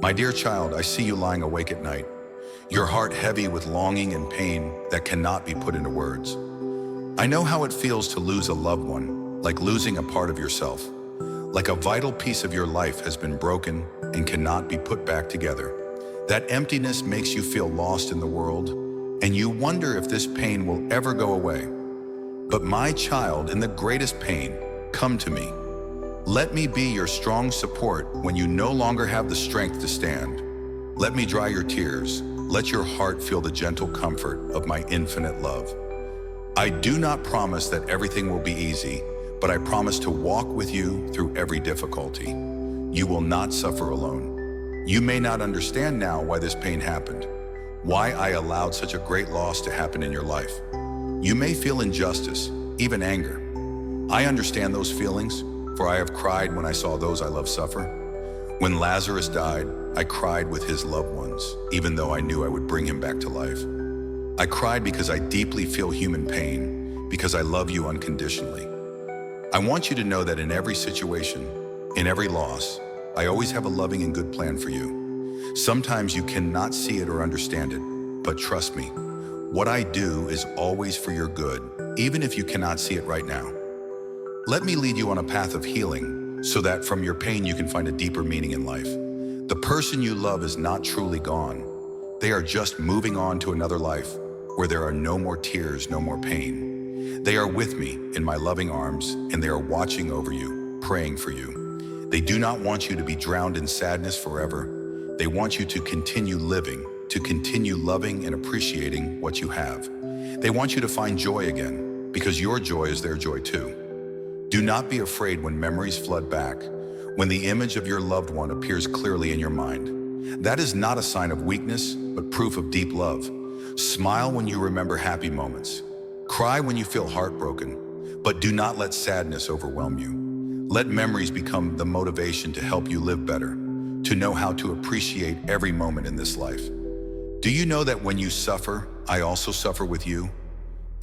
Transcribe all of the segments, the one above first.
My dear child, I see you lying awake at night, your heart heavy with longing and pain that cannot be put into words. I know how it feels to lose a loved one, like losing a part of yourself, like a vital piece of your life has been broken and cannot be put back together. That emptiness makes you feel lost in the world, and you wonder if this pain will ever go away. But my child, in the greatest pain, come to me. Let me be your strong support when you no longer have the strength to stand. Let me dry your tears. Let your heart feel the gentle comfort of my infinite love. I do not promise that everything will be easy, but I promise to walk with you through every difficulty. You will not suffer alone. You may not understand now why this pain happened, why I allowed such a great loss to happen in your life. You may feel injustice, even anger. I understand those feelings, for I have cried when I saw those I love suffer. When Lazarus died, I cried with his loved ones, even though I knew I would bring him back to life. I cried because I deeply feel human pain, because I love you unconditionally. I want you to know that in every situation, in every loss, I always have a loving and good plan for you. Sometimes you cannot see it or understand it, but trust me, what I do is always for your good, even if you cannot see it right now. Let me lead you on a path of healing so that from your pain you can find a deeper meaning in life. The person you love is not truly gone. They are just moving on to another life where there are no more tears, no more pain. They are with me in my loving arms, and they are watching over you, praying for you. They do not want you to be drowned in sadness forever. They want you to continue living, to continue loving and appreciating what you have. They want you to find joy again, because your joy is their joy too. Do not be afraid when memories flood back, when the image of your loved one appears clearly in your mind. That is not a sign of weakness, but proof of deep love. Smile when you remember happy moments. Cry when you feel heartbroken, but do not let sadness overwhelm you. Let memories become the motivation to help you live better, to know how to appreciate every moment in this life. Do you know that when you suffer, I also suffer with you?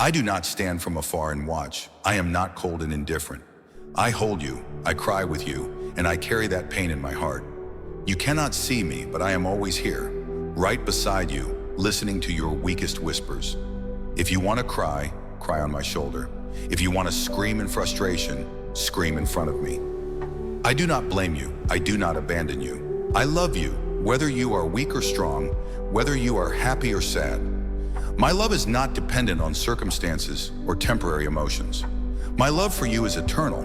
I do not stand from afar and watch. I am not cold and indifferent. I hold you, I cry with you, and I carry that pain in my heart. You cannot see me, but I am always here, right beside you, listening to your weakest whispers. If you want to cry, cry on my shoulder. If you want to scream in frustration, scream in front of me. I do not blame you. I do not abandon you. I love you, whether you are weak or strong, whether you are happy or sad. My love is not dependent on circumstances or temporary emotions. My love for you is eternal.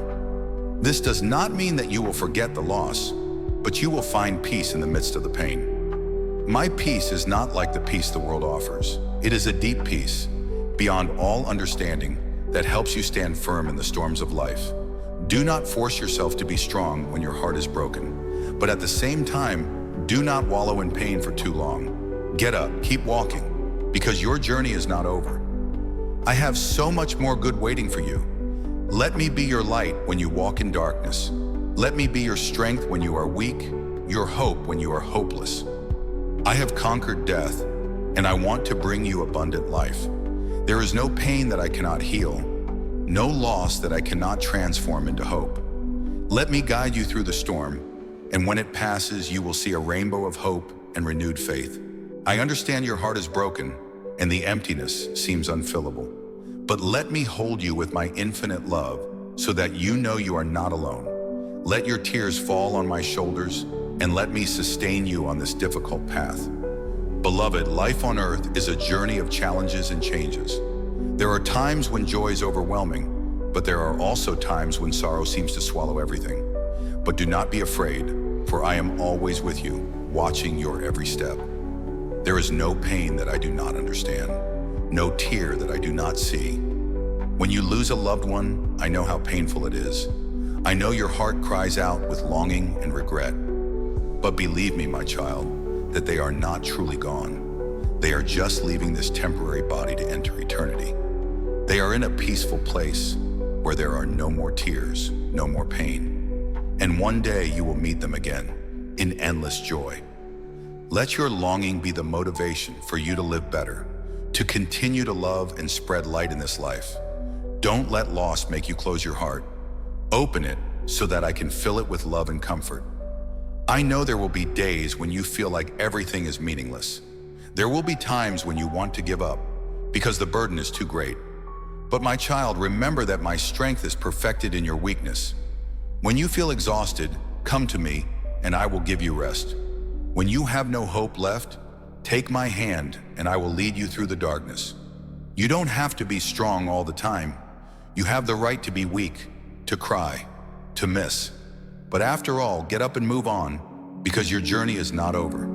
This does not mean that you will forget the loss, but you will find peace in the midst of the pain. My peace is not like the peace the world offers. It is a deep peace, beyond all understanding, that helps you stand firm in the storms of life. Do not force yourself to be strong when your heart is broken, but at the same time, do not wallow in pain for too long. Get up, keep walking, because your journey is not over. I have so much more good waiting for you. Let me be your light when you walk in darkness. Let me be your strength when you are weak, your hope when you are hopeless. I have conquered death, and I want to bring you abundant life. There is no pain that I cannot heal, no loss that I cannot transform into hope. Let me guide you through the storm, and when it passes, you will see a rainbow of hope and renewed faith. I understand your heart is broken, and the emptiness seems unfillable. But let me hold you with my infinite love so that you know you are not alone. Let your tears fall on my shoulders, and let me sustain you on this difficult path. Beloved, life on earth is a journey of challenges and changes. There are times when joy is overwhelming, but there are also times when sorrow seems to swallow everything. But do not be afraid, for I am always with you, watching your every step. There is no pain that I do not understand, no tear that I do not see. When you lose a loved one, I know how painful it is. I know your heart cries out with longing and regret. But believe me, my child, that they are not truly gone. They are just leaving this temporary body to enter eternity. They are in a peaceful place where there are no more tears, no more pain. And one day you will meet them again in endless joy. Let your longing be the motivation for you to live better, to continue to love and spread light in this life. Don't let loss make you close your heart. Open it so that I can fill it with love and comfort. I know there will be days when you feel like everything is meaningless. There will be times when you want to give up because the burden is too great. But my child, remember that my strength is perfected in your weakness. When you feel exhausted, come to me and I will give you rest. When you have no hope left, take my hand and I will lead you through the darkness. You don't have to be strong all the time. You have the right to be weak, to cry, to miss. But after all, get up and move on, because your journey is not over.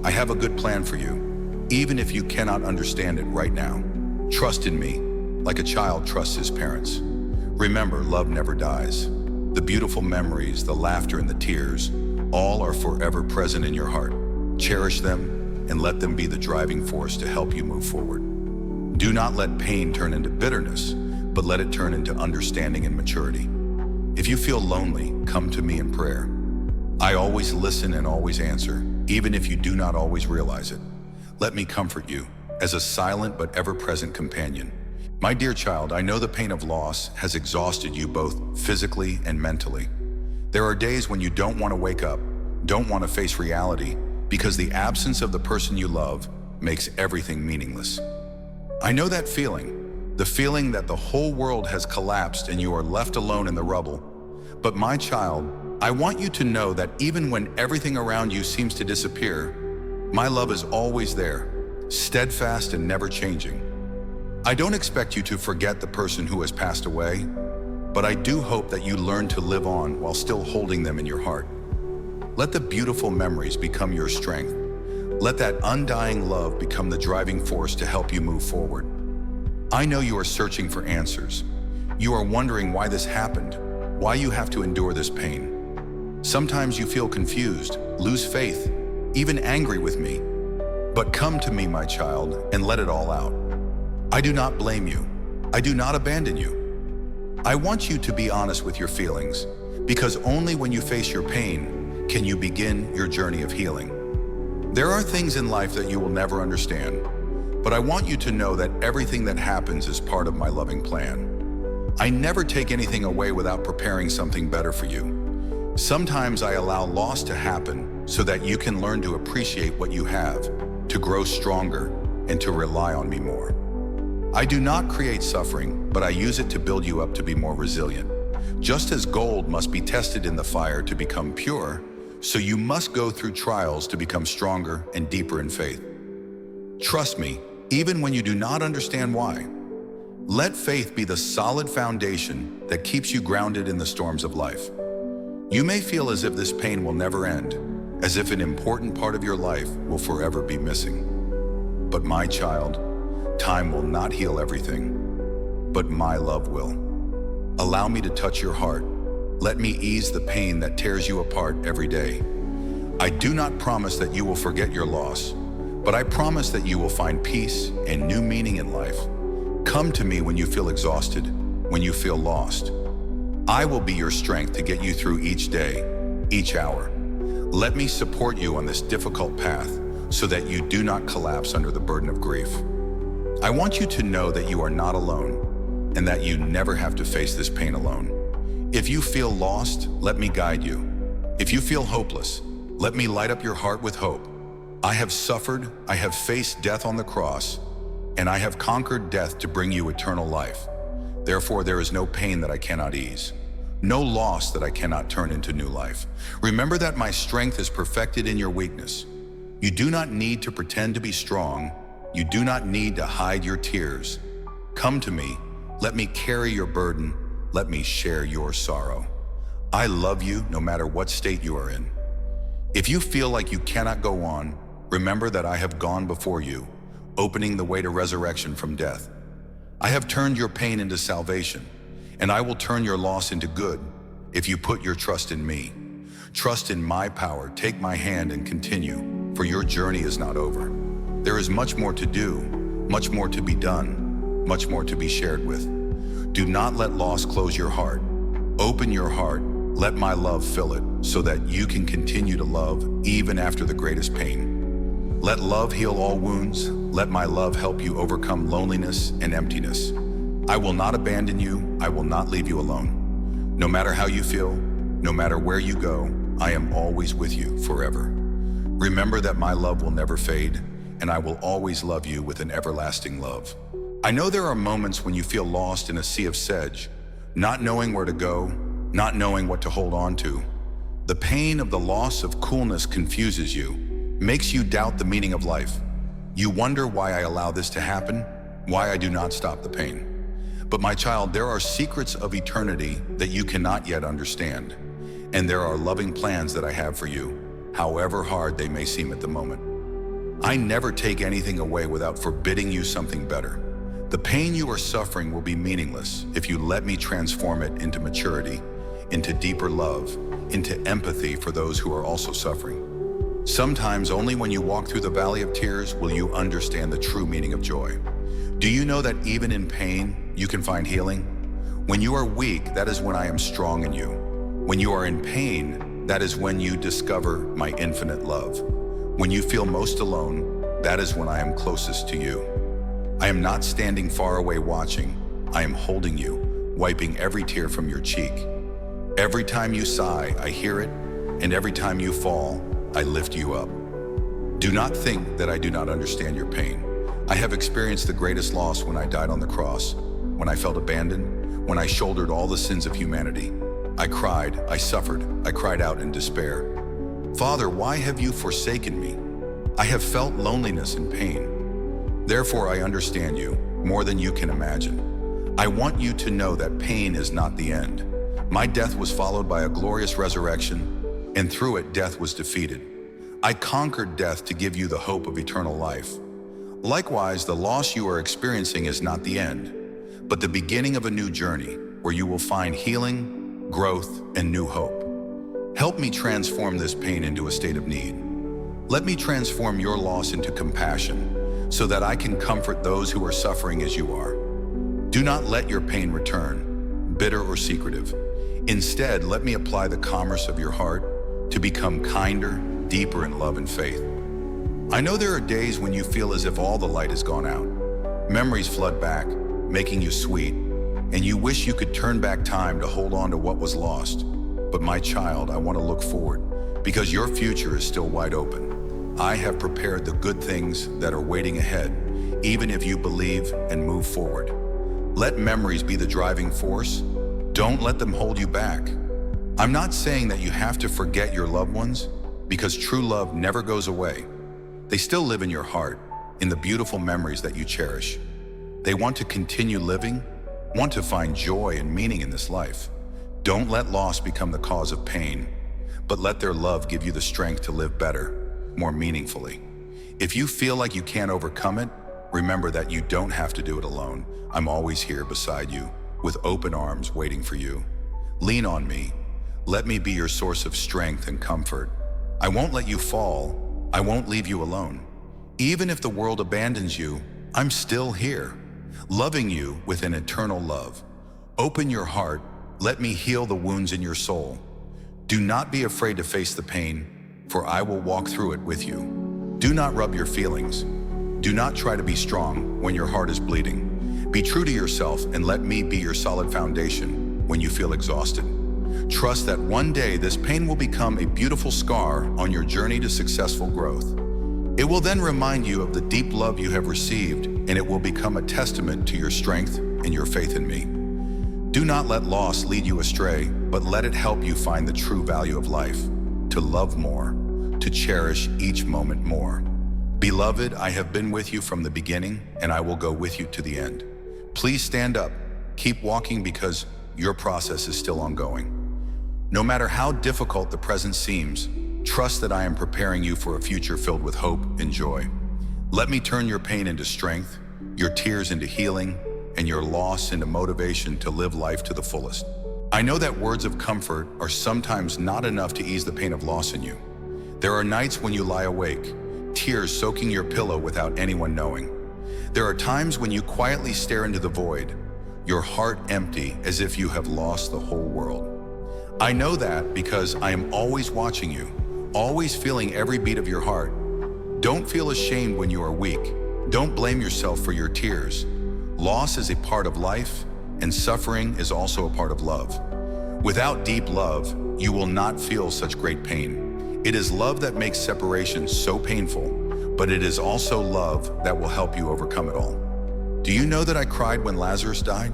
I have a good plan for you, even if you cannot understand it right now. Trust in me, like a child trusts his parents. Remember, love never dies. The beautiful memories, the laughter and the tears, all are forever present in your heart. Cherish them and let them be the driving force to help you move forward. Do not let pain turn into bitterness, but let it turn into understanding and maturity. If you feel lonely, come to me in prayer. I always listen and always answer, even if you do not always realize it. Let me comfort you as a silent but ever-present companion. My dear child, I know the pain of loss has exhausted you both physically and mentally. There are days when you don't want to wake up, don't want to face reality, because the absence of the person you love makes everything meaningless. I know that feeling. The feeling that the whole world has collapsed and you are left alone in the rubble. But my child, I want you to know that even when everything around you seems to disappear, my love is always there, steadfast and never changing. I don't expect you to forget the person who has passed away, but I do hope that you learn to live on while still holding them in your heart. Let the beautiful memories become your strength. Let that undying love become the driving force to help you move forward. I know you are searching for answers. You are wondering why this happened, why you have to endure this pain. Sometimes you feel confused, lose faith, even angry with me. But come to me, my child, and let it all out. I do not blame you. I do not abandon you. I want you to be honest with your feelings, because only when you face your pain can you begin your journey of healing. There are things in life that you will never understand, but I want you to know that everything that happens is part of my loving plan. I never take anything away without preparing something better for you. Sometimes I allow loss to happen so that you can learn to appreciate what you have, to grow stronger, and to rely on me more. I do not create suffering, but I use it to build you up to be more resilient. Just as gold must be tested in the fire to become pure, so you must go through trials to become stronger and deeper in faith. Trust me, even when you do not understand why. Let faith be the solid foundation that keeps you grounded in the storms of life. You may feel as if this pain will never end, as if an important part of your life will forever be missing. But my child, time will not heal everything, but my love will. Allow me to touch your heart. Let me ease the pain that tears you apart every day. I do not promise that you will forget your loss, but I promise that you will find peace and new meaning in life. Come to me when you feel exhausted, when you feel lost. I will be your strength to get you through each day, each hour. Let me support you on this difficult path so that you do not collapse under the burden of grief. I want you to know that you are not alone and that you never have to face this pain alone. If you feel lost, let me guide you. If you feel hopeless, let me light up your heart with hope. I have suffered, I have faced death on the cross, and I have conquered death to bring you eternal life. Therefore, there is no pain that I cannot ease, no loss that I cannot turn into new life. Remember that my strength is perfected in your weakness. You do not need to pretend to be strong. You do not need to hide your tears. Come to me, let me carry your burden, let me share your sorrow. I love you no matter what state you are in. If you feel like you cannot go on, remember that I have gone before you, opening the way to resurrection from death. I have turned your pain into salvation, and I will turn your loss into good if you put your trust in me. Trust in my power, take my hand and continue, for your journey is not over. There is much more to do, much more to be done, much more to be shared with. Do not let loss close your heart. Open your heart, let my love fill it, so that you can continue to love even after the greatest pain. Let love heal all wounds. Let my love help you overcome loneliness and emptiness. I will not abandon you. I will not leave you alone. No matter how you feel, no matter where you go, I am always with you forever. Remember that my love will never fade, and I will always love you with an everlasting love. I know there are moments when you feel lost in a sea of sedge, not knowing where to go, not knowing what to hold on to. The pain of the loss of coolness confuses you, makes you doubt the meaning of life. You wonder why I allow this to happen, why I do not stop the pain. But my child, there are secrets of eternity that you cannot yet understand, and there are loving plans that I have for you, however hard they may seem at the moment. I never take anything away without forbidding you something better. The pain you are suffering will be meaningless if you let me transform it into maturity, into deeper love, into empathy for those who are also suffering. Sometimes only when you walk through the valley of tears will you understand the true meaning of joy. Do you know that even in pain, you can find healing? When you are weak, that is when I am strong in you. When you are in pain, that is when you discover my infinite love. When you feel most alone, that is when I am closest to you. I am not standing far away watching. I am holding you, wiping every tear from your cheek. Every time you sigh, I hear it, and every time you fall, I lift you up. Do not think that I do not understand your pain. I have experienced the greatest loss when I died on the cross, when I felt abandoned, when I shouldered all the sins of humanity. I cried, I suffered, I cried out in despair. Father, why have you forsaken me? I have felt loneliness and pain. Therefore, I understand you more than you can imagine. I want you to know that pain is not the end. My death was followed by a glorious resurrection, and through it, death was defeated. I conquered death to give you the hope of eternal life. Likewise, the loss you are experiencing is not the end, but the beginning of a new journey where you will find healing, growth, and new hope. Help me transform this pain into a state of need. Let me transform your loss into compassion so that I can comfort those who are suffering as you are. Do not let your pain return, bitter or secretive. Instead, let me apply the commerce of your heart to become kinder, deeper in love and faith. I know there are days when you feel as if all the light has gone out. Memories flood back, making you sweet, and you wish you could turn back time to hold on to what was lost. But my child, I want to look forward, because your future is still wide open. I have prepared the good things that are waiting ahead, even if you believe and move forward. Let memories be the driving force. Don't let them hold you back. I'm not saying that you have to forget your loved ones, because true love never goes away. They still live in your heart, in the beautiful memories that you cherish. They want to continue living, want to find joy and meaning in this life. Don't let loss become the cause of pain, but let their love give you the strength to live better, more meaningfully. If you feel like you can't overcome it, remember that you don't have to do it alone. I'm always here beside you, with open arms waiting for you. Lean on me. Let me be your source of strength and comfort. I won't let you fall. I won't leave you alone. Even if the world abandons you, I'm still here, loving you with an eternal love. Open your heart. Let me heal the wounds in your soul. Do not be afraid to face the pain, for I will walk through it with you. Do not rub your feelings. Do not try to be strong when your heart is bleeding. Be true to yourself and let me be your solid foundation when you feel exhausted. Trust that one day this pain will become a beautiful scar on your journey to successful growth. It will then remind you of the deep love you have received, and it will become a testament to your strength and your faith in me. Do not let loss lead you astray, but let it help you find the true value of life, to love more, to cherish each moment more. Beloved, I have been with you from the beginning, and I will go with you to the end. Please stand up, keep walking, because your process is still ongoing. No matter how difficult the present seems, trust that I am preparing you for a future filled with hope and joy. Let me turn your pain into strength, your tears into healing, and your loss into motivation to live life to the fullest. I know that words of comfort are sometimes not enough to ease the pain of loss in you. There are nights when you lie awake, tears soaking your pillow without anyone knowing. There are times when you quietly stare into the void, your heart empty as if you have lost the whole world. I know that because I am always watching you, always feeling every beat of your heart. Don't feel ashamed when you are weak. Don't blame yourself for your tears. Loss is a part of life, and suffering is also a part of love. Without deep love, you will not feel such great pain. It is love that makes separation so painful, but it is also love that will help you overcome it all. Do you know that I cried when Lazarus died?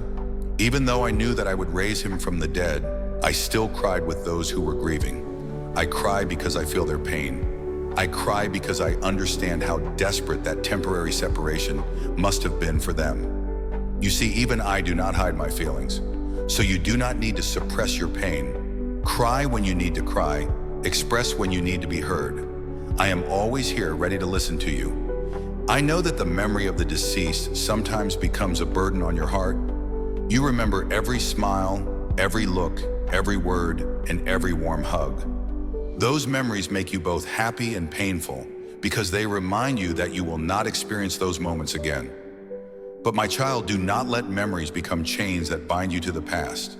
Even though I knew that I would raise him from the dead, I still cried with those who were grieving. I cry because I feel their pain. I cry because I understand how desperate that temporary separation must have been for them. You see, even I do not hide my feelings, so you do not need to suppress your pain. Cry when you need to cry, express when you need to be heard. I am always here ready to listen to you. I know that the memory of the deceased sometimes becomes a burden on your heart. You remember every smile, every look, every word, and every warm hug. Those memories make you both happy and painful because they remind you that you will not experience those moments again. But my child, do not let memories become chains that bind you to the past.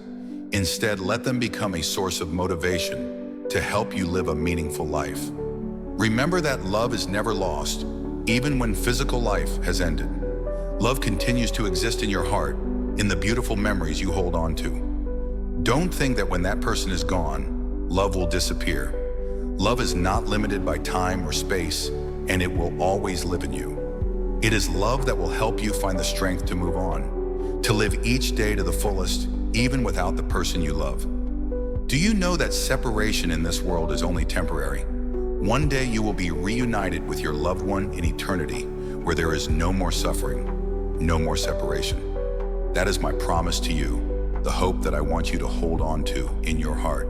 Instead, let them become a source of motivation to help you live a meaningful life. Remember that love is never lost, even when physical life has ended. Love continues to exist in your heart, in the beautiful memories you hold on to. Don't think that when that person is gone, love will disappear. Love is not limited by time or space, and it will always live in you. It is love that will help you find the strength to move on, to live each day to the fullest, even without the person you love. Do you know that separation in this world is only temporary? One day you will be reunited with your loved one in eternity, where there is no more suffering, no more separation. That is my promise to you, the hope that I want you to hold on to in your heart.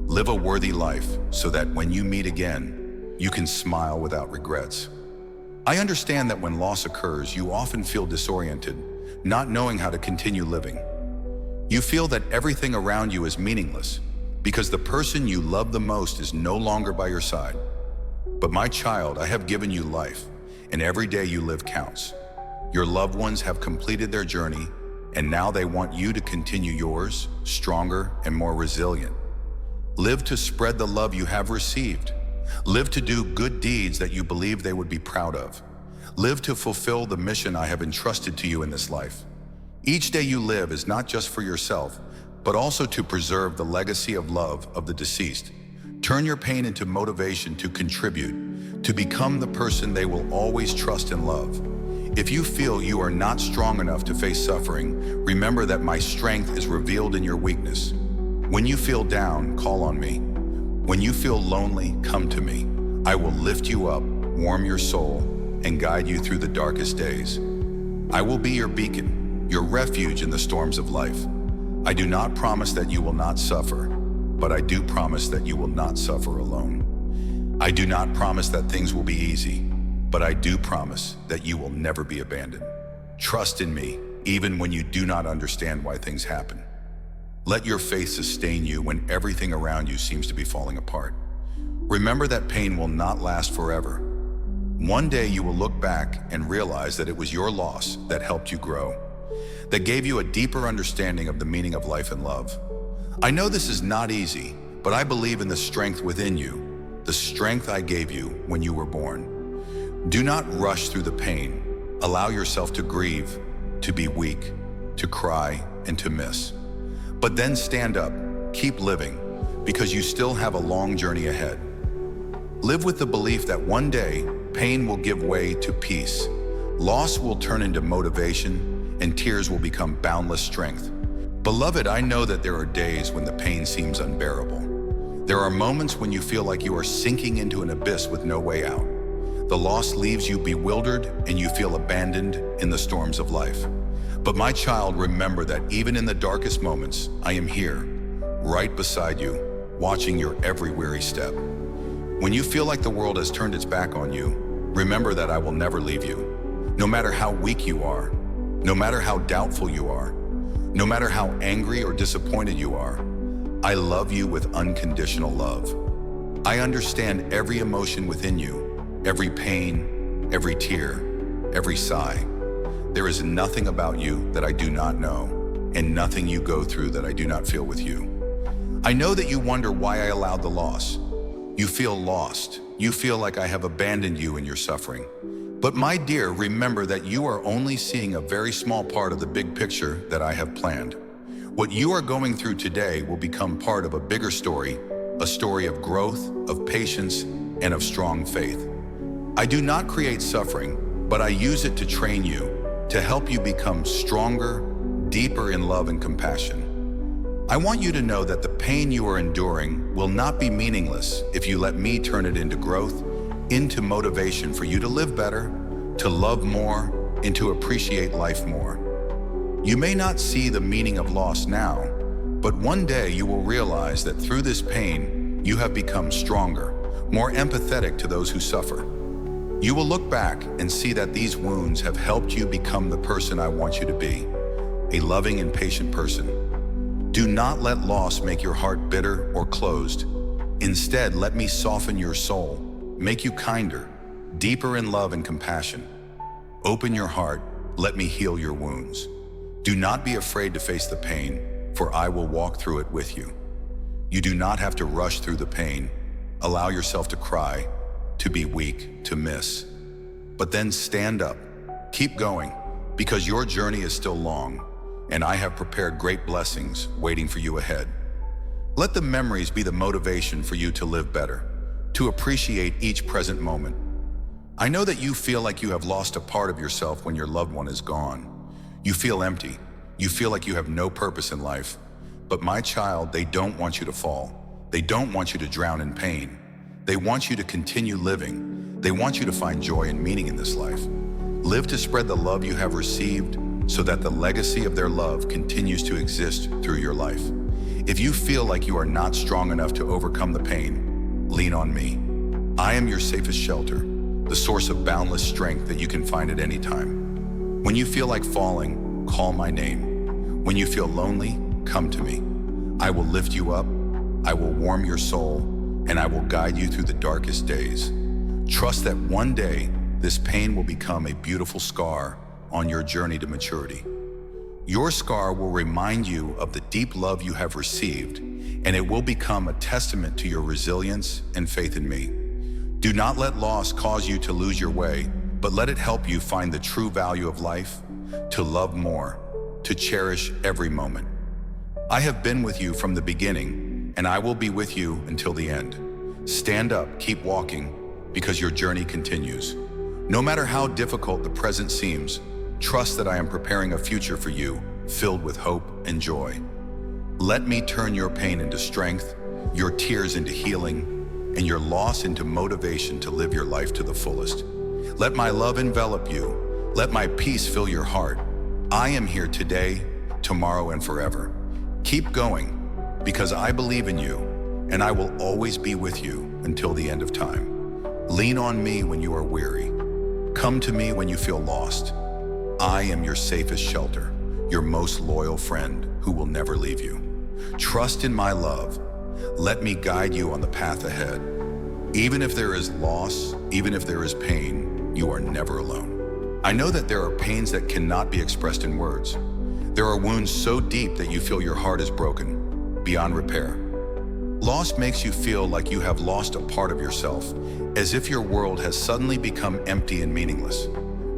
Live a worthy life so that when you meet again, you can smile without regrets. I understand that when loss occurs, you often feel disoriented, not knowing how to continue living. You feel that everything around you is meaningless because the person you love the most is no longer by your side. But my child, I have given you life, and every day you live counts. Your loved ones have completed their journey, and now they want you to continue yours, stronger and more resilient. Live to spread the love you have received. Live to do good deeds that you believe they would be proud of. Live to fulfill the mission I have entrusted to you in this life. Each day you live is not just for yourself, but also to preserve the legacy of love of the deceased. Turn your pain into motivation to contribute, to become the person they will always trust and love. If you feel you are not strong enough to face suffering, remember that my strength is revealed in your weakness. When you feel down, call on me. When you feel lonely, come to me. I will lift you up, warm your soul, and guide you through the darkest days. I will be your beacon, your refuge in the storms of life. I do not promise that you will not suffer, but I do promise that you will not suffer alone. I do not promise that things will be easy, but I do promise that you will never be abandoned. Trust in me, even when you do not understand why things happen. Let your faith sustain you when everything around you seems to be falling apart. Remember that pain will not last forever. One day you will look back and realize that it was your loss that helped you grow, that gave you a deeper understanding of the meaning of life and love. I know this is not easy, but I believe in the strength within you, the strength I gave you when you were born. Do not rush through the pain. Allow yourself to grieve, to be weak, to cry, and to miss. But then stand up, keep living, because you still have a long journey ahead. Live with the belief that one day, pain will give way to peace. Loss will turn into motivation, and tears will become boundless strength. Beloved, I know that there are days when the pain seems unbearable. There are moments when you feel like you are sinking into an abyss with no way out. The loss leaves you bewildered, and you feel abandoned in the storms of life. But my child, remember that even in the darkest moments, I am here, right beside you, watching your every weary step. When you feel like the world has turned its back on you, remember that I will never leave you. No matter how weak you are, no matter how doubtful you are, no matter how angry or disappointed you are, I love you with unconditional love. I understand every emotion within you, every pain, every tear, every sigh. There is nothing about you that I do not know, and nothing you go through that I do not feel with you. I know that you wonder why I allowed the loss. You feel lost. You feel like I have abandoned you in your suffering. But my dear, remember that you are only seeing a very small part of the big picture that I have planned. What you are going through today will become part of a bigger story, a story of growth, of patience, and of strong faith. I do not create suffering, but I use it to train you, to help you become stronger, deeper in love and compassion. I want you to know that the pain you are enduring will not be meaningless if you let me turn it into growth, into motivation for you to live better, to love more, and to appreciate life more. You may not see the meaning of loss now, but one day you will realize that through this pain, you have become stronger, more empathetic to those who suffer. You will look back and see that these wounds have helped you become the person I want you to be, a loving and patient person. Do not let loss make your heart bitter or closed. Instead, let me soften your soul, make you kinder, deeper in love and compassion. Open your heart, let me heal your wounds. Do not be afraid to face the pain, for I will walk through it with you. You do not have to rush through the pain. Allow yourself to cry, to be weak, to miss. But then stand up, keep going, because your journey is still long, and I have prepared great blessings waiting for you ahead. Let the memories be the motivation for you to live better, to appreciate each present moment. I know that you feel like you have lost a part of yourself when your loved one is gone. You feel empty. You feel like you have no purpose in life. But my child, they don't want you to fall. They don't want you to drown in pain. They want you to continue living. They want you to find joy and meaning in this life. Live to spread the love you have received so that the legacy of their love continues to exist through your life. If you feel like you are not strong enough to overcome the pain, lean on me. I am your safest shelter, the source of boundless strength that you can find at any time. When you feel like falling, call my name. When you feel lonely, come to me. I will lift you up, I will warm your soul, and I will guide you through the darkest days. Trust that one day, this pain will become a beautiful scar on your journey to maturity. Your scar will remind you of the deep love you have received, and it will become a testament to your resilience and faith in me. Do not let loss cause you to lose your way, but let it help you find the true value of life, to love more, to cherish every moment. I have been with you from the beginning, and I will be with you until the end. Stand up, keep walking, because your journey continues. No matter how difficult the present seems, trust that I am preparing a future for you, filled with hope and joy. Let me turn your pain into strength, your tears into healing, and your loss into motivation to live your life to the fullest. Let my love envelop you. Let my peace fill your heart. I am here today, tomorrow, and forever. Keep going, because I believe in you, and I will always be with you until the end of time. Lean on me when you are weary. Come to me when you feel lost. I am your safest shelter, your most loyal friend who will never leave you. Trust in my love. Let me guide you on the path ahead. Even if there is loss, even if there is pain, you are never alone. I know that there are pains that cannot be expressed in words. There are wounds so deep that you feel your heart is broken, beyond repair. Loss makes you feel like you have lost a part of yourself, as if your world has suddenly become empty and meaningless.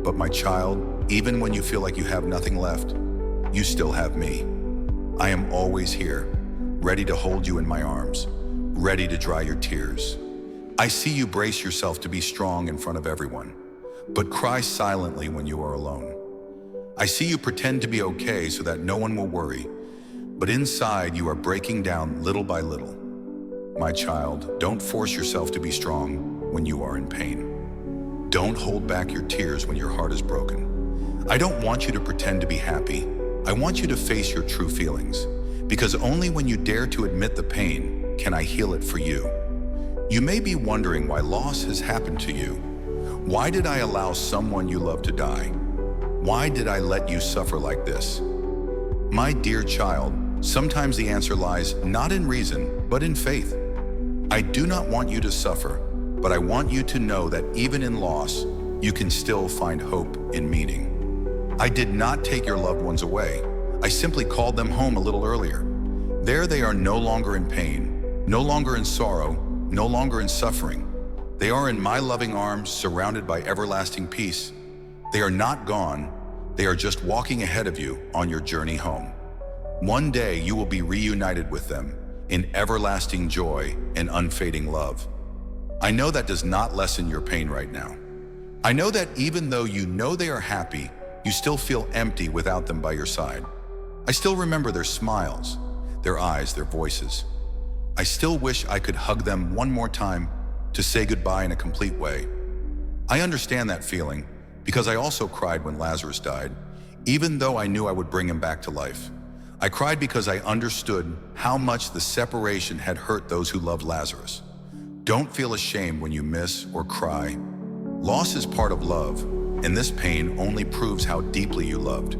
But my child, even when you feel like you have nothing left, you still have me. I am always here, ready to hold you in my arms, ready to dry your tears. I see you brace yourself to be strong in front of everyone, but cry silently when you are alone. I see you pretend to be okay so that no one will worry, but inside you are breaking down little by little. My child, don't force yourself to be strong when you are in pain. Don't hold back your tears when your heart is broken. I don't want you to pretend to be happy. I want you to face your true feelings, because only when you dare to admit the pain can I heal it for you. You may be wondering why loss has happened to you. Why did I allow someone you love to die? Why did I let you suffer like this? My dear child, sometimes the answer lies not in reason, but in faith. I do not want you to suffer, but I want you to know that even in loss, you can still find hope in meaning. I did not take your loved ones away. I simply called them home a little earlier. There they are no longer in pain, no longer in sorrow, no longer in suffering. They are in my loving arms, surrounded by everlasting peace. They are not gone. They are just walking ahead of you on your journey home. One day you will be reunited with them in everlasting joy and unfading love. I know that does not lessen your pain right now. I know that even though you know they are happy, you still feel empty without them by your side. I still remember their smiles, their eyes, their voices. I still wish I could hug them one more time to say goodbye in a complete way. I understand that feeling because I also cried when Lazarus died, even though I knew I would bring him back to life. I cried because I understood how much the separation had hurt those who loved Lazarus. Don't feel ashamed when you miss or cry. Loss is part of love, and this pain only proves how deeply you loved.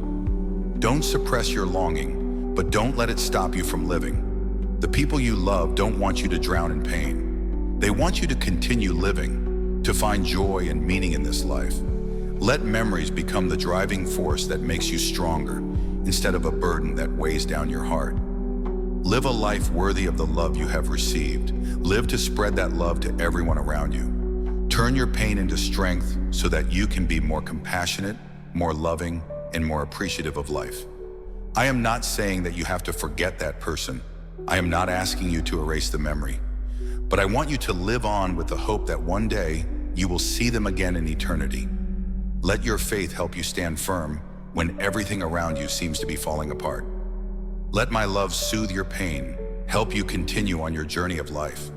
Don't suppress your longing, but don't let it stop you from living. The people you love don't want you to drown in pain. They want you to continue living, to find joy and meaning in this life. Let memories become the driving force that makes you stronger, instead of a burden that weighs down your heart. Live a life worthy of the love you have received. Live to spread that love to everyone around you. Turn your pain into strength so that you can be more compassionate, more loving, and more appreciative of life. I am not saying that you have to forget that person. I am not asking you to erase the memory. But I want you to live on with the hope that one day you will see them again in eternity. Let your faith help you stand firm when everything around you seems to be falling apart. Let my love soothe your pain, help you continue on your journey of life.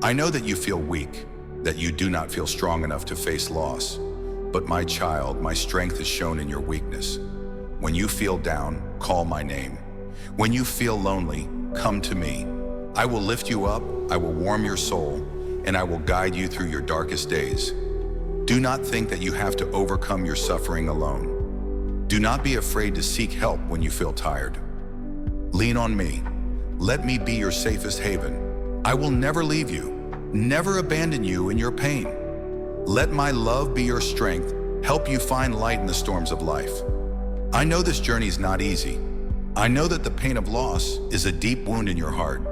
I know that you feel weak, that you do not feel strong enough to face loss. But my child, my strength is shown in your weakness. When you feel down, call my name. When you feel lonely, come to me. I will lift you up, I will warm your soul, and I will guide you through your darkest days. Do not think that you have to overcome your suffering alone. Do not be afraid to seek help when you feel tired. Lean on me. Let me be your safest haven. I will never leave you, never abandon you in your pain. Let my love be your strength, help you find light in the storms of life. I know this journey is not easy. I know that the pain of loss is a deep wound in your heart,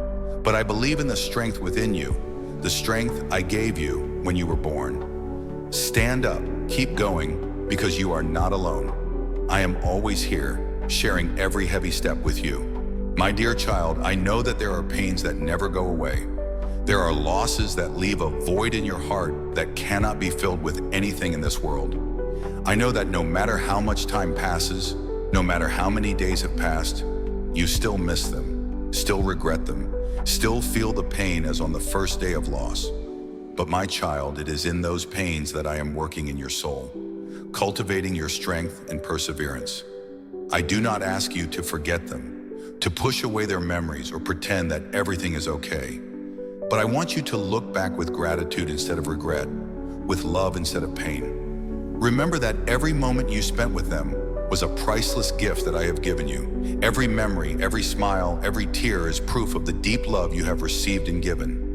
but I believe in the strength within you, the strength I gave you when you were born. Stand up, keep going, because you are not alone. I am always here, sharing every heavy step with you. My dear child, I know that there are pains that never go away. There are losses that leave a void in your heart that cannot be filled with anything in this world. I know that no matter how much time passes, no matter how many days have passed, you still miss them, still regret them, still feel the pain as on the first day of loss. But my child, it is in those pains that I am working in your soul, cultivating your strength and perseverance. I do not ask you to forget them, to push away their memories or pretend that everything is okay. But I want you to look back with gratitude instead of regret, with love instead of pain. Remember that every moment you spent with them was a priceless gift that I have given you. Every memory, every smile, every tear is proof of the deep love you have received and given.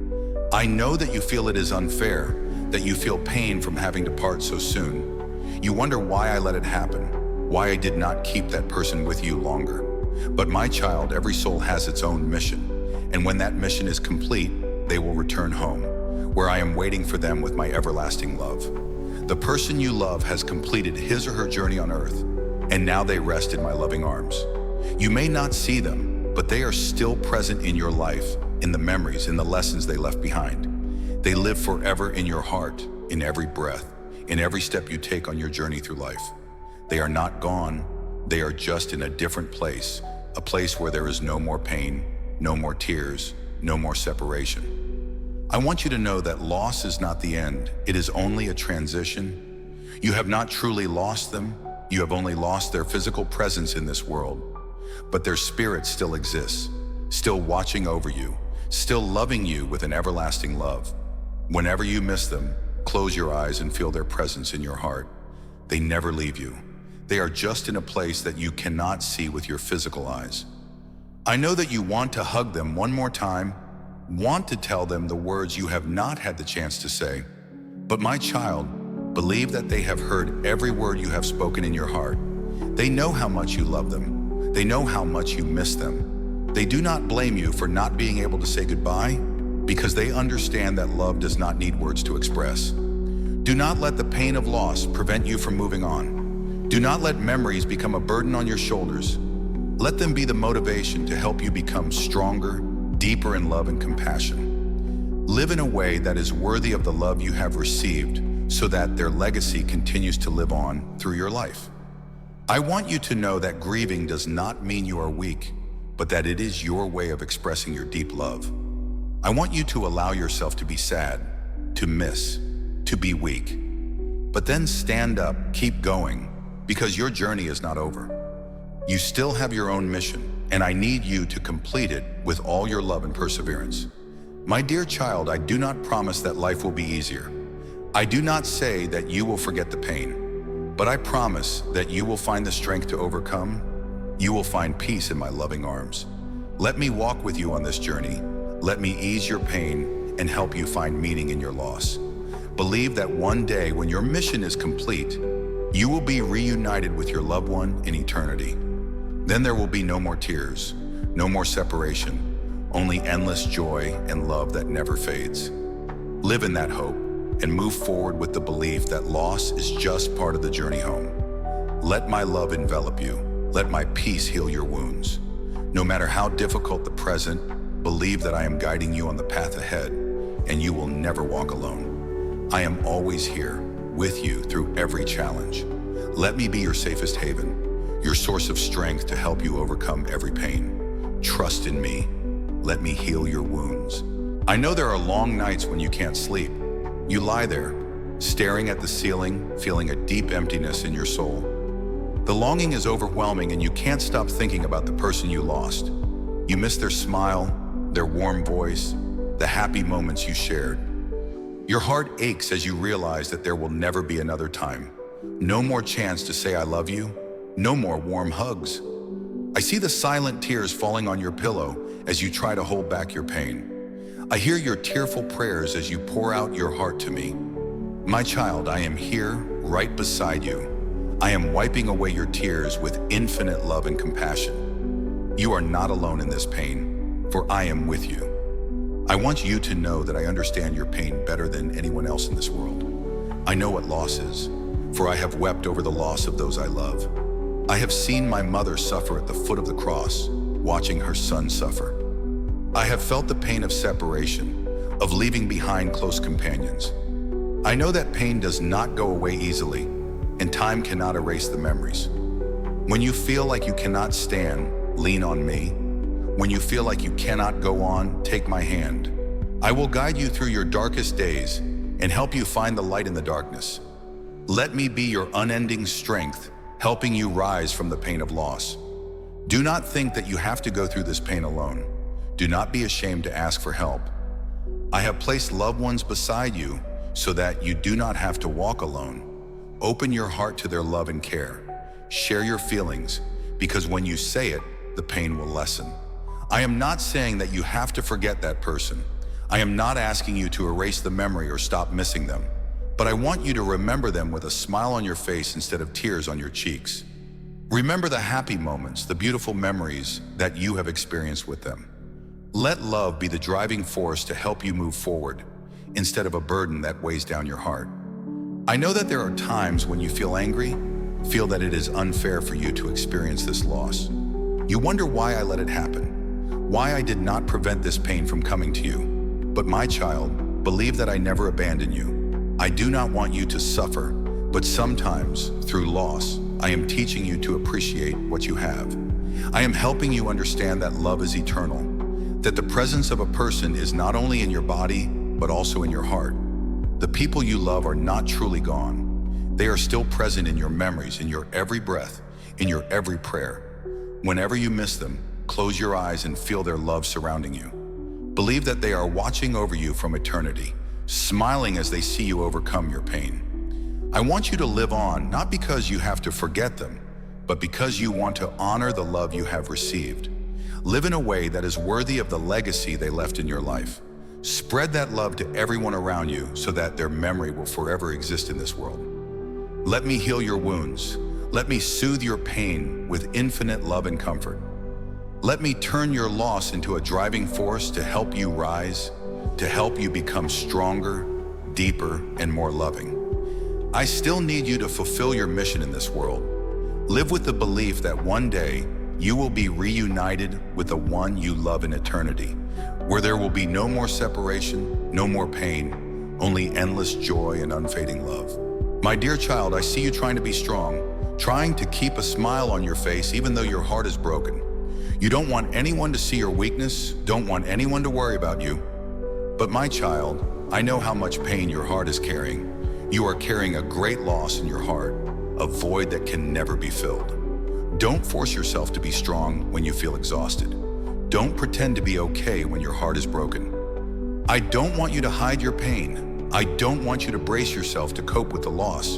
I know that you feel it is unfair, that you feel pain from having to part so soon. You wonder why I let it happen, why I did not keep that person with you longer. But my child, every soul has its own mission, and when that mission is complete, they will return home, where I am waiting for them with my everlasting love. The person you love has completed his or her journey on earth, and now they rest in my loving arms. You may not see them, but they are still present in your life, in the memories, in the lessons they left behind. They live forever in your heart, in every breath, in every step you take on your journey through life. They are not gone, they are just in a different place, a place where there is no more pain, no more tears, no more separation. I want you to know that loss is not the end, it is only a transition. You have not truly lost them, you have only lost their physical presence in this world. But their spirit still exists, still watching over you, still loving you with an everlasting love. Whenever you miss them, close your eyes and feel their presence in your heart. They never leave you. They are just in a place that you cannot see with your physical eyes. I know that you want to hug them one more time, want to tell them the words you have not had the chance to say. But my child, believe that they have heard every word you have spoken in your heart. They know how much you love them. They know how much you miss them. They do not blame you for not being able to say goodbye, because they understand that love does not need words to express. Do not let the pain of loss prevent you from moving on. Do not let memories become a burden on your shoulders. Let them be the motivation to help you become stronger, deeper in love and compassion. Live in a way that is worthy of the love you have received so that their legacy continues to live on through your life. I want you to know that grieving does not mean you are weak, but that it is your way of expressing your deep love. I want you to allow yourself to be sad, to miss, to be weak. But then stand up, keep going, because your journey is not over. You still have your own mission, and I need you to complete it with all your love and perseverance. My dear child, I do not promise that life will be easier. I do not say that you will forget the pain, but I promise that you will find the strength to overcome. You will find peace in my loving arms. Let me walk with you on this journey. Let me ease your pain and help you find meaning in your loss. Believe that one day when your mission is complete, you will be reunited with your loved one in eternity. Then there will be no more tears, no more separation, only endless joy and love that never fades. Live in that hope and move forward with the belief that loss is just part of the journey home. Let my love envelop you. Let my peace heal your wounds. No matter how difficult the present, believe that I am guiding you on the path ahead, and you will never walk alone. I am always here, with you through every challenge. Let me be your safest haven, your source of strength to help you overcome every pain. Trust in me. Let me heal your wounds. I know there are long nights when you can't sleep. You lie there, staring at the ceiling, feeling a deep emptiness in your soul. The longing is overwhelming and you can't stop thinking about the person you lost. You miss their smile, their warm voice, the happy moments you shared. Your heart aches as you realize that there will never be another time. No more chance to say I love you, no more warm hugs. I see the silent tears falling on your pillow as you try to hold back your pain. I hear your tearful prayers as you pour out your heart to me. My child, I am here, right beside you. I am wiping away your tears with infinite love and compassion. You are not alone in this pain, for I am with you. I want you to know that I understand your pain better than anyone else in this world. I know what loss is, for I have wept over the loss of those I love. I have seen my mother suffer at the foot of the cross, watching her son suffer. I have felt the pain of separation, of leaving behind close companions. I know that pain does not go away easily, and time cannot erase the memories. When you feel like you cannot stand, lean on me. When you feel like you cannot go on, take my hand. I will guide you through your darkest days and help you find the light in the darkness. Let me be your unending strength, helping you rise from the pain of loss. Do not think that you have to go through this pain alone. Do not be ashamed to ask for help. I have placed loved ones beside you so that you do not have to walk alone. Open your heart to their love and care. Share your feelings, because when you say it, the pain will lessen. I am not saying that you have to forget that person. I am not asking you to erase the memory or stop missing them, but I want you to remember them with a smile on your face instead of tears on your cheeks. Remember the happy moments, the beautiful memories that you have experienced with them. Let love be the driving force to help you move forward, instead of a burden that weighs down your heart. I know that there are times when you feel angry, feel that it is unfair for you to experience this loss. You wonder why I let it happen, why I did not prevent this pain from coming to you. But my child, believe that I never abandon you. I do not want you to suffer, but sometimes, through loss, I am teaching you to appreciate what you have. I am helping you understand that love is eternal, that the presence of a person is not only in your body, but also in your heart. The people you love are not truly gone. They are still present in your memories, in your every breath, in your every prayer. Whenever you miss them, close your eyes and feel their love surrounding you. Believe that they are watching over you from eternity, smiling as they see you overcome your pain. I want you to live on, not because you have to forget them, but because you want to honor the love you have received. Live in a way that is worthy of the legacy they left in your life. Spread that love to everyone around you so that their memory will forever exist in this world. Let me heal your wounds. Let me soothe your pain with infinite love and comfort. Let me turn your loss into a driving force to help you rise, to help you become stronger, deeper, and more loving. I still need you to fulfill your mission in this world. Live with the belief that one day you will be reunited with the one you love in eternity, where there will be no more separation, no more pain, only endless joy and unfading love. My dear child, I see you trying to be strong, trying to keep a smile on your face even though your heart is broken. You don't want anyone to see your weakness, don't want anyone to worry about you. But my child, I know how much pain your heart is carrying. You are carrying a great loss in your heart, a void that can never be filled. Don't force yourself to be strong when you feel exhausted. Don't pretend to be okay when your heart is broken. I don't want you to hide your pain. I don't want you to brace yourself to cope with the loss.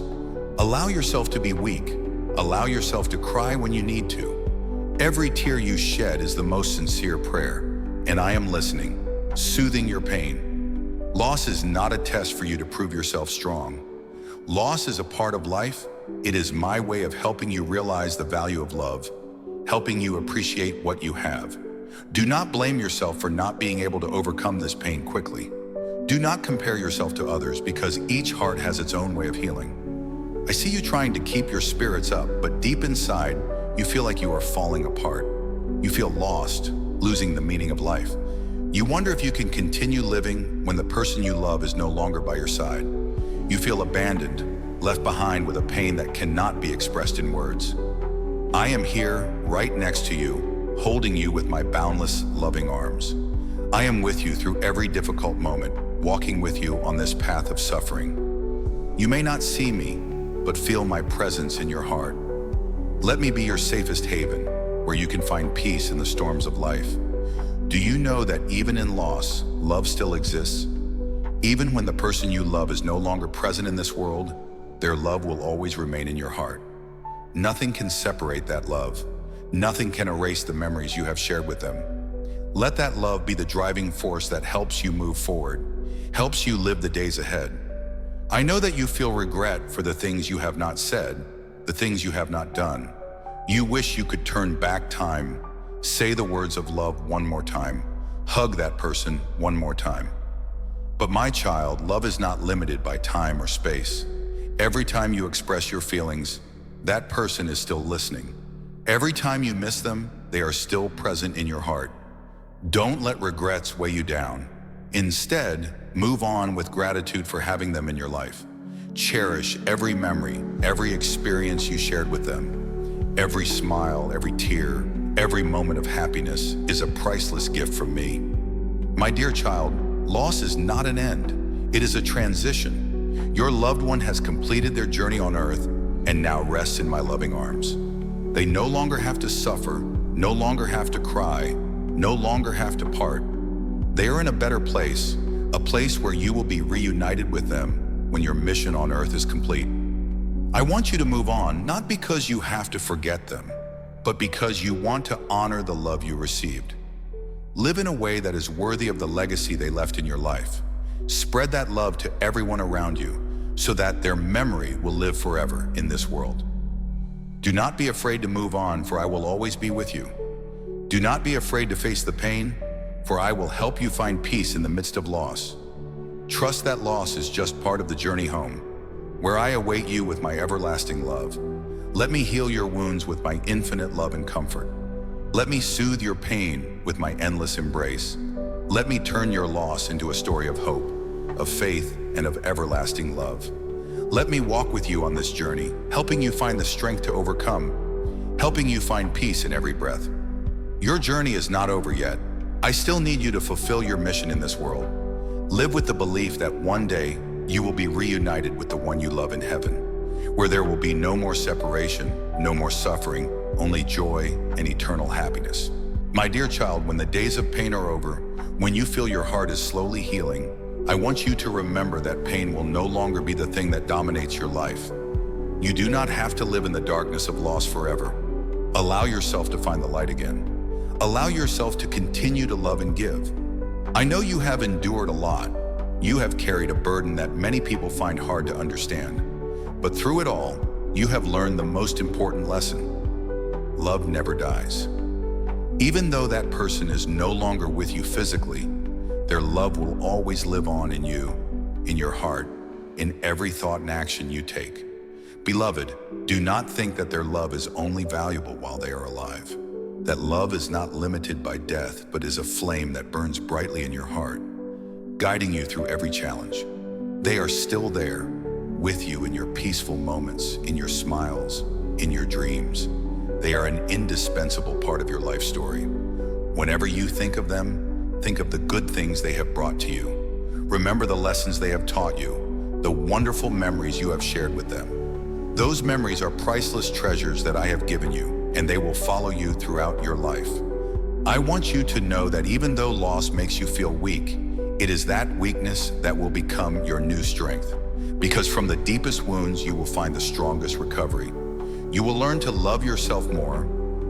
Allow yourself to be weak. Allow yourself to cry when you need to. Every tear you shed is the most sincere prayer, and I am listening, soothing your pain. Loss is not a test for you to prove yourself strong. Loss is a part of life. It is my way of helping you realize the value of love, helping you appreciate what you have. Do not blame yourself for not being able to overcome this pain quickly. Do not compare yourself to others because each heart has its own way of healing. I see you trying to keep your spirits up, but deep inside, you feel like you are falling apart. You feel lost, losing the meaning of life. You wonder if you can continue living when the person you love is no longer by your side. You feel abandoned, left behind with a pain that cannot be expressed in words. I am here, right next to you, holding you with my boundless, loving arms. I am with you through every difficult moment, walking with you on this path of suffering. You may not see me, but feel my presence in your heart. Let me be your safest haven, where you can find peace in the storms of life. Do you know that even in loss, love still exists? Even when the person you love is no longer present in this world, their love will always remain in your heart. Nothing can separate that love. Nothing can erase the memories you have shared with them. Let that love be the driving force that helps you move forward, helps you live the days ahead. I know that you feel regret for the things you have not said, the things you have not done. You wish you could turn back time, say the words of love one more time, hug that person one more time. But my child, love is not limited by time or space. Every time you express your feelings, that person is still listening. Every time you miss them, they are still present in your heart. Don't let regrets weigh you down. Instead, move on with gratitude for having them in your life. Cherish every memory, every experience you shared with them. Every smile, every tear, every moment of happiness is a priceless gift from me. My dear child, loss is not an end. It is a transition. Your loved one has completed their journey on earth and now rests in my loving arms. They no longer have to suffer, no longer have to cry, no longer have to part. They are in a better place, a place where you will be reunited with them when your mission on earth is complete. I want you to move on, not because you have to forget them, but because you want to honor the love you received. Live in a way that is worthy of the legacy they left in your life. Spread that love to everyone around you so that their memory will live forever in this world. Do not be afraid to move on, for I will always be with you. Do not be afraid to face the pain, for I will help you find peace in the midst of loss. Trust that loss is just part of the journey home, where I await you with my everlasting love. Let me heal your wounds with my infinite love and comfort. Let me soothe your pain with my endless embrace. Let me turn your loss into a story of hope, of faith, and of everlasting love. Let me walk with you on this journey, helping you find the strength to overcome, helping you find peace in every breath. Your journey is not over yet. I still need you to fulfill your mission in this world. Live with the belief that one day you will be reunited with the one you love in heaven, where there will be no more separation, no more suffering, only joy and eternal happiness. My dear child, when the days of pain are over, when you feel your heart is slowly healing, I want you to remember that pain will no longer be the thing that dominates your life. You do not have to live in the darkness of loss forever. Allow yourself to find the light again. Allow yourself to continue to love and give. I know you have endured a lot. You have carried a burden that many people find hard to understand. But through it all, you have learned the most important lesson. Love never dies. Even though that person is no longer with you physically, their love will always live on in you, in your heart, in every thought and action you take. Beloved, do not think that their love is only valuable while they are alive. that love is not limited by death, but is a flame that burns brightly in your heart, guiding you through every challenge. They are still there, with you in your peaceful moments, in your smiles, in your dreams. They are an indispensable part of your life story. Whenever you think of them, think of the good things they have brought to you. Remember the lessons they have taught you, the wonderful memories you have shared with them. Those memories are priceless treasures that I have given you, and they will follow you throughout your life. I want you to know that even though loss makes you feel weak, it is that weakness that will become your new strength. Because from the deepest wounds, you will find the strongest recovery. You will learn to love yourself more,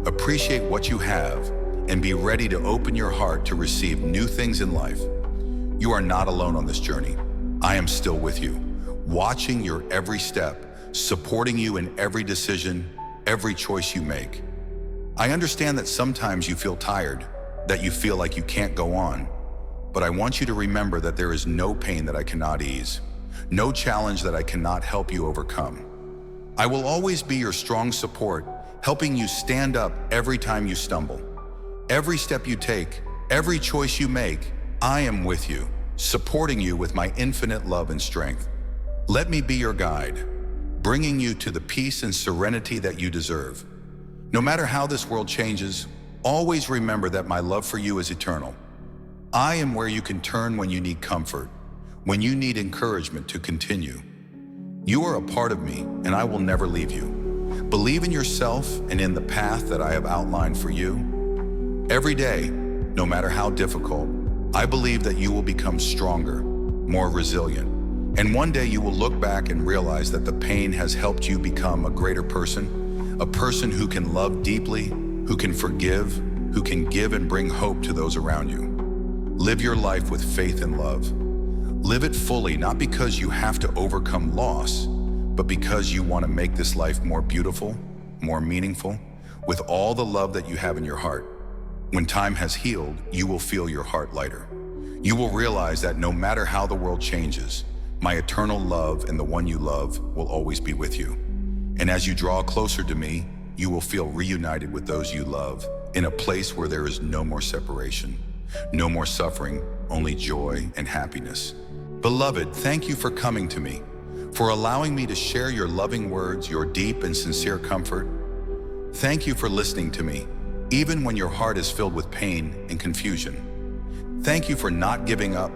appreciate what you have, and be ready to open your heart to receive new things in life. You are not alone on this journey. I am still with you, watching your every step, supporting you in every decision, every choice you make. I understand that sometimes you feel tired, that you feel like you can't go on, but I want you to remember that there is no pain that I cannot ease, no challenge that I cannot help you overcome. I will always be your strong support, helping you stand up every time you stumble. Every step you take, every choice you make, I am with you, supporting you with my infinite love and strength. Let me be your guide, bringing you to the peace and serenity that you deserve. No matter how this world changes, always remember that my love for you is eternal. I am where you can turn when you need comfort, when you need encouragement to continue. You are a part of me, and I will never leave you. Believe in yourself and in the path that I have outlined for you. Every day, no matter how difficult, I believe that you will become stronger, more resilient, and one day you will look back and realize that the pain has helped you become a greater person, a person who can love deeply, who can forgive, who can give and bring hope to those around you. Live your life with faith and love. Live it fully, not because you have to overcome loss, but because you want to make this life more beautiful, more meaningful, with all the love that you have in your heart. When time has healed, you will feel your heart lighter. You will realize that no matter how the world changes, my eternal love and the one you love will always be with you. And as you draw closer to me, you will feel reunited with those you love in a place where there is no more separation, no more suffering, only joy and happiness. Beloved, thank you for coming to me, for allowing me to share your loving words, your deep and sincere comfort. Thank you for listening to me, even when your heart is filled with pain and confusion. Thank you for not giving up,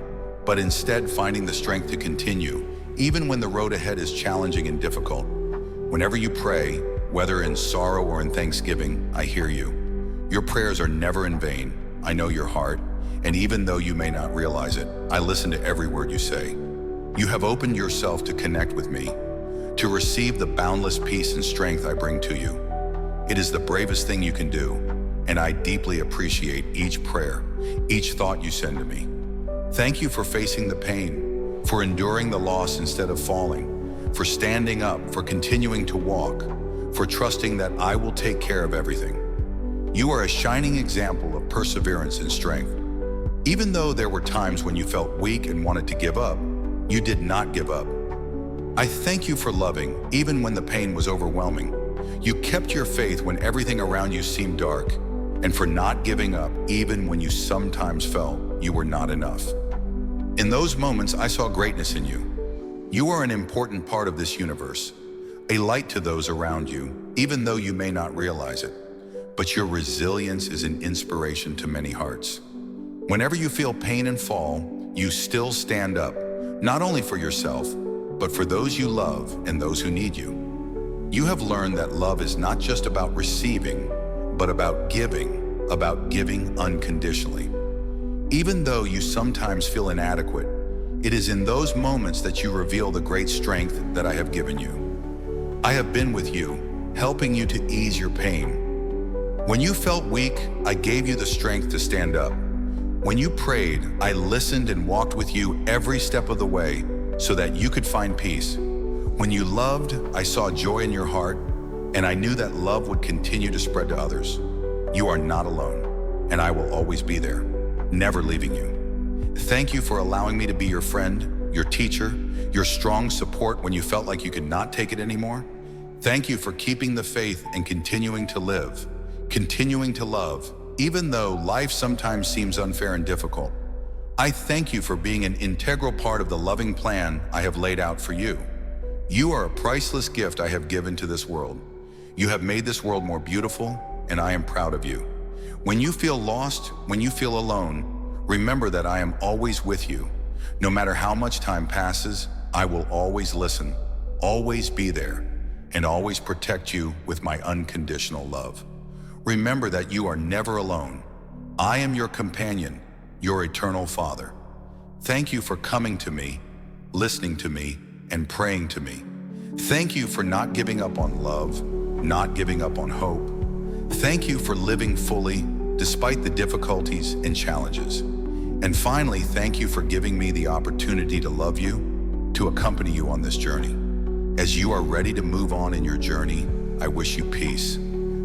but instead finding the strength to continue, even when the road ahead is challenging and difficult. Whenever you pray, whether in sorrow or in thanksgiving, I hear you. Your prayers are never in vain. I know your heart, and even though you may not realize it, I listen to every word you say. You have opened yourself to connect with me, to receive the boundless peace and strength I bring to you. It is the bravest thing you can do, and I deeply appreciate each prayer, each thought you send to me. Thank you for facing the pain, for enduring the loss instead of falling, for standing up, for continuing to walk, for trusting that I will take care of everything. You are a shining example of perseverance and strength. Even though there were times when you felt weak and wanted to give up, you did not give up. I thank you for loving, even when the pain was overwhelming. You kept your faith when everything around you seemed dark, and for not giving up, even when you sometimes felt you were not enough. In those moments, I saw greatness in you. You are an important part of this universe, a light to those around you, even though you may not realize it. But your resilience is an inspiration to many hearts. Whenever you feel pain and fall, you still stand up, not only for yourself, but for those you love and those who need you. You have learned that love is not just about receiving, but about giving unconditionally. Even though you sometimes feel inadequate, it is in those moments that you reveal the great strength that I have given you. I have been with you, helping you to ease your pain. When you felt weak, I gave you the strength to stand up. When you prayed, I listened and walked with you every step of the way so that you could find peace. When you loved, I saw joy in your heart, and I knew that love would continue to spread to others. You are not alone, and I will always be there, never leaving you. Thank you for allowing me to be your friend, your teacher, your strong support when you felt like you could not take it anymore. Thank you for keeping the faith and continuing to live, continuing to love, even though life sometimes seems unfair and difficult. I thank you for being an integral part of the loving plan I have laid out for you. You are a priceless gift I have given to this world. You have made this world more beautiful, and I am proud of you. When you feel lost, when you feel alone, remember that I am always with you. No matter how much time passes, I will always listen, always be there, and always protect you with my unconditional love. Remember that you are never alone. I am your companion, your eternal Father. Thank you for coming to me, listening to me, and praying to me. Thank you for not giving up on love, not giving up on hope. Thank you for living fully despite the difficulties and challenges. And finally, thank you for giving me the opportunity to love you, to accompany you on this journey. As you are ready to move on in your journey, I wish you peace.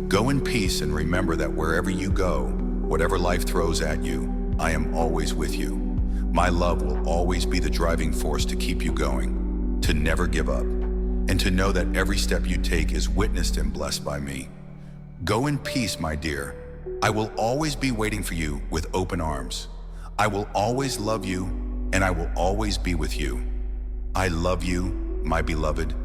Go in peace and remember that wherever you go, whatever life throws at you, I am always with you. My love will always be the driving force to keep you going, to never give up, and to know that every step you take is witnessed and blessed by me. Go in peace, my dear. I will always be waiting for you with open arms. I will always love you, and I will always be with you. I love you, my beloved.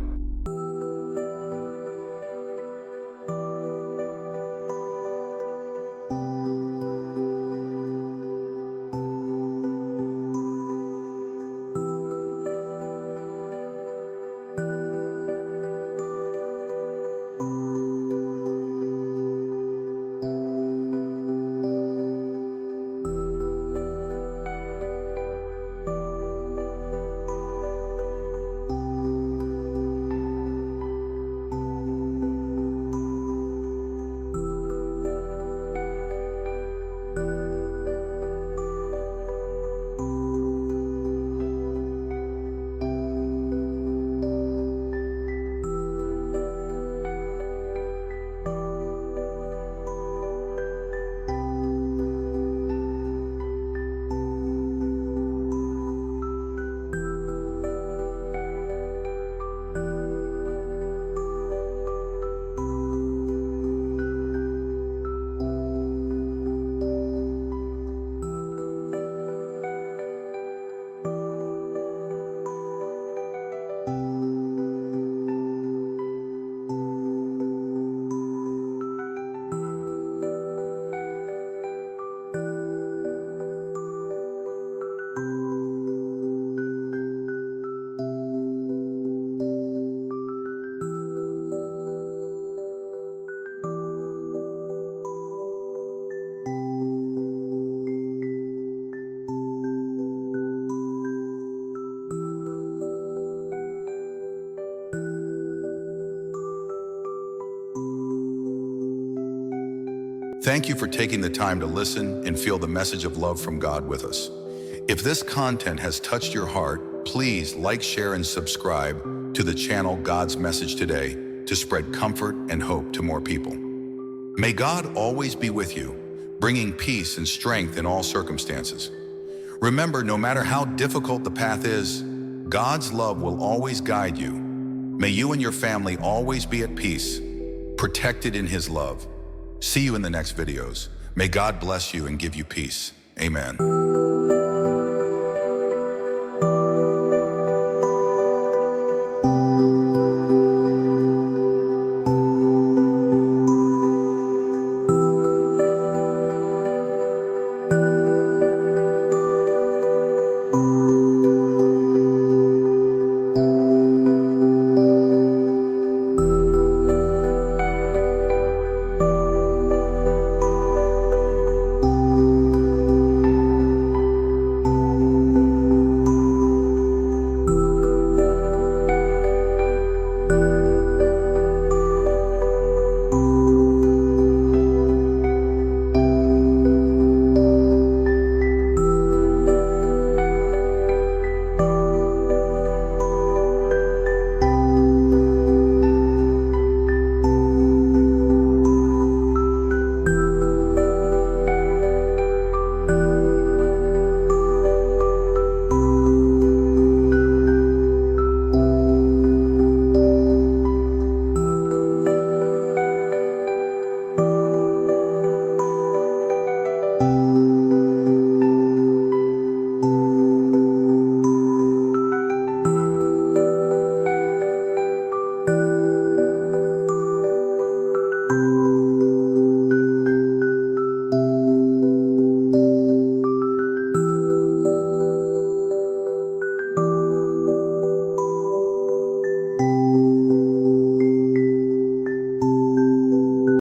Thank you for taking the time to listen and feel the message of love from God with us. If this content has touched your heart, please like, share, and subscribe to the channel God's Message Today to spread comfort and hope to more people. May God always be with you, bringing peace and strength in all circumstances. Remember, no matter how difficult the path is, God's love will always guide you. May you and your family always be at peace, protected in His love. See you in the next videos. May God bless you and give you peace. Amen.